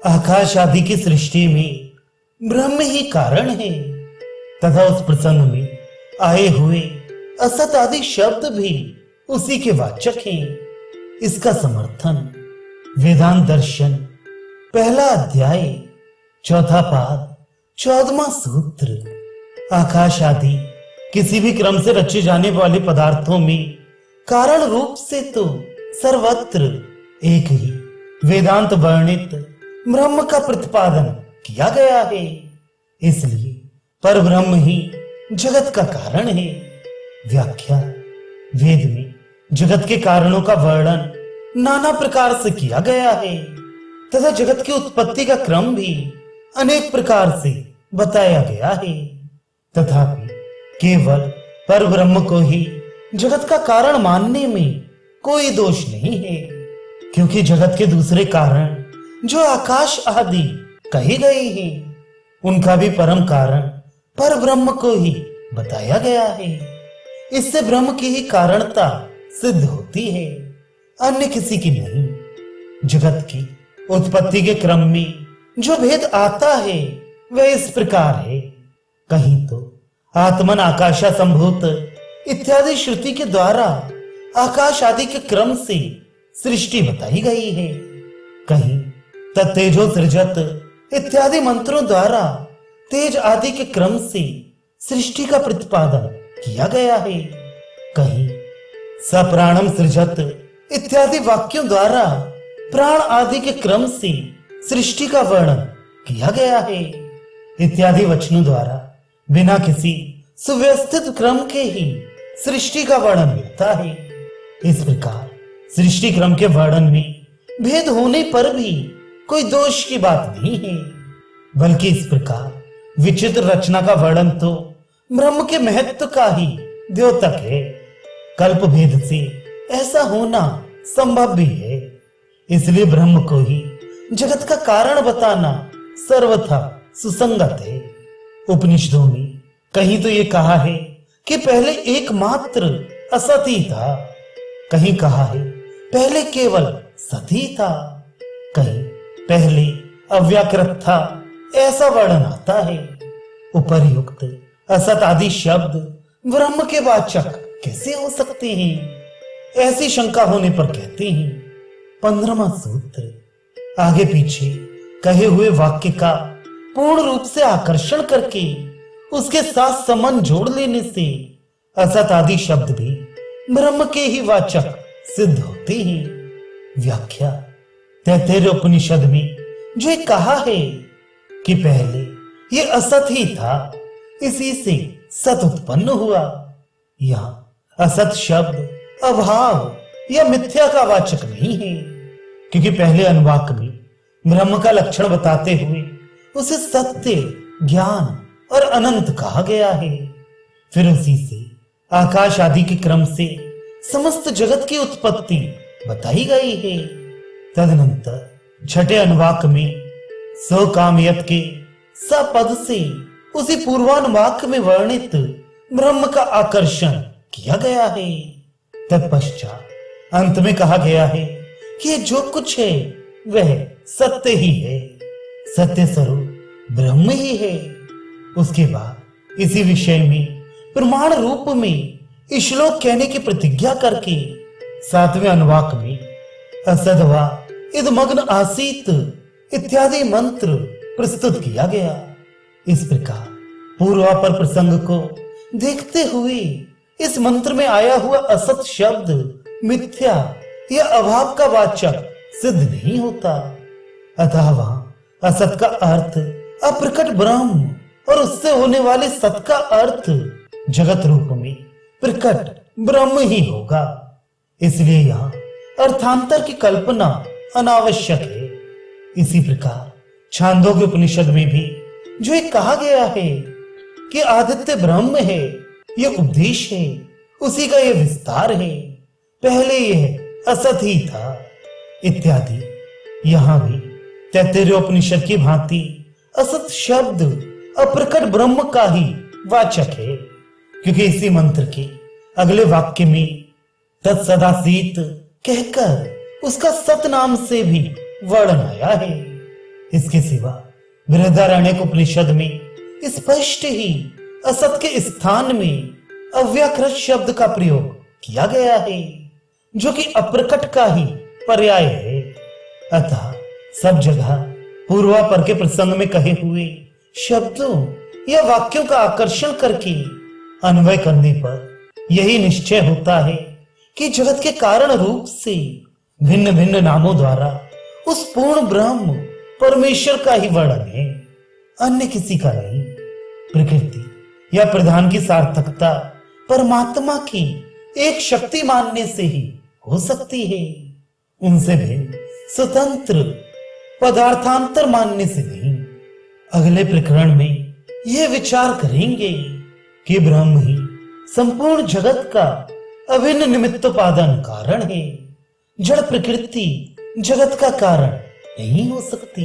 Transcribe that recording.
आकाश आदि की सृष्टि में ब्रह्म ही कारण है तथा उस प्रसंग में आए हुए असत आदि शब्द भी उसी के वाचक हैं। इसका समर्थन वेदांत दर्शन पहला अध्याय चौथा पाद 14वां सूत्र। आकाश आदि किसी भी क्रम से रचे जाने वाले पदार्थों में कारण रूप से तो सर्वत्र एक ही वेदांत वर्णित ब्रह्म का प्रतिपादन किया गया है। इसलिए पर ब्रह्म ही जगत का कारण है। व्याख्या वेद में जगत के कारणों का वर्णन नाना प्रकार से किया गया है तथा जगत की उत्पत्ति का क्रम भी अनेक प्रकार से बताया गया है। तथापि केवल पर ब्रह्म को ही जगत का कारण मानने में कोई दोष नहीं है, क्योंकि जगत के दूसरे कारण जो आकाश आदि कहे गए हैं उनका भी परम कारण पर ब्रह्म को ही बताया गया है। इससे ब्रह्म की ही कारणता सिद्ध होती है, अन्य किसी की नहीं। जगत की उत्पत्ति के क्रम में जो भेद आता है वह इस प्रकार है। कहीं तो आत्मन आकाशा संभूत इत्यादि श्रुति के द्वारा आकाश आदि के क्रम से सृष्टि बताई गई है, कहीं तत्तेजो सृजत इत्यादि मंत्रों द्वारा तेज आदि के क्रम से सृष्टि का प्रतिपादन किया गया है, कहीं सप्राणम सृजत इत्यादि वाक्यों द्वारा प्राण आदि के क्रम से सृष्टि का वर्णन किया गया है, इत्यादि वचनों द्वारा बिना किसी सुव्यवस्थित क्रम के ही सृष्टि का वर्णन मिलता है। इस प्रकार सृष्टि क्रम के वर्णन में भेद होने पर भी कोई दोष की बात नहीं है, बल्कि इस प्रकार विचित्र रचना का वर्णन तो ब्रह्म के महत्व का ही द्योतक है। कल्प भेद से ऐसा होना संभव भी है, इसलिए ब्रह्म को ही जगत का कारण बताना सर्वथा सुसंगत है। उपनिषदों में कहीं तो ये कहा है कि पहले एकमात्र असत ही था, कहीं कहा है पहले केवल सत ही था, कहीं पहले अव्याकृत था, ऐसा वर्णन आता है। उपर्युक्त असत आदि शब्द ब्रह्म के वाचक कैसे हो सकते हैं, ऐसी शंका होने पर कहते हैं 15वां सूत्र। आगे पीछे कहे हुए वाक्य का पूर्ण रूप से आकर्षण करके उसके साथ संबंध जोड़ लेने से असत आदि शब्द भी ब्रह्म के ही वाचक सिद्ध होते हैं। व्याख्या तैत्तिरीय उपनिषद में जो कहा है कि पहले ये असत ही था, इसी से सत उत्पन्न हुआ। यहाँ असत शब्द अभाव या मिथ्या का वाचक नहीं है, क्योंकि पहले अनुवाक में ब्रह्म का लक्षण बताते हुए उसे सत्य, ज्ञान और अनंत कहा गया है। फिर उसी से आकाश आदि के क्रम से समस्त जगत की उत्पत्ति बताई गई है। तदनंतर छठे अनुवाक में सो कामयत के सपद से उसी पूर्वानुवाक में वर्णित ब्रह्म का आकर्षण किया गया है। तत्पश्चात अंत में कहा गया है कि जो कुछ है वह सत्य ही है, सत्य स्वरूप ब्रह्म ही है। उसके बाद इसी विषय में प्रमाण रूप में श्लोक कहने की प्रतिज्ञा करके 7वें अनुवाक में असदवा इदमग्न आसीत इत्यादि मंत्र प्रस्तुत किया गया। इस प्रकार पूर्वापर प्रसंग को देखते हुए इस मंत्र में आया हुआ असत शब्द मिथ्या या अभाव का वाचक सिद्ध नहीं होता, अतः वहां असत का अर्थ अप्रकट ब्रह्म और उससे होने वाले सत का अर्थ जगत रूप में प्रकट ब्रह्म ही होगा। इसलिए यहाँ अर्थांतर की कल्पना अनावश्यक है। इसी प्रकार छांदोग्य उपनिषद में भी जो एक कहा गया है कि आदित्य ब्रह्म है, यह उपदेश है, उसी का यह विस्तार है, पहले यह असत ही था इत्यादि। यहाँ भी तैत्तिरीय उपनिषद की भांति असत शब्द अप्रकट ब्रह्म का ही वाचक है, क्योंकि इसी मंत्र के अगले वाक्य में तत्सदासीत कहकर उसका सत नाम से भी वर्णन आया है। इसके सिवा बृहदारण्यकोपनिषद में स्पष्ट ही असत के स्थान में अव्याकृत शब्द का प्रयोग किया गया है, जो कि अप्रकट का ही पर्याय है। अतः सब जगह पूर्वापर के प्रसंग में कहे हुए शब्दों या वाक्यों का आकर्षण करके अन्वय करने पर यही निश्चय होता है कि जगत के कारण रूप से भिन्न भिन्न नामों द्वारा उस पूर्ण ब्रह्म परमेश्वर का ही वर्णन है, अन्य किसी का नहीं। प्रकृति या प्रधान की सार्थकता परमात्मा की एक शक्ति मानने से ही हो सकती है, उनसे भिन्न स्वतंत्र पदार्थांतर मानने से नहीं। अगले प्रकरण में यह विचार करेंगे कि ब्रह्म ही संपूर्ण जगत का अभिन्न निमित्तोपादान कारण है। जड़ प्रकृति जगत का कारण नहीं हो सकती।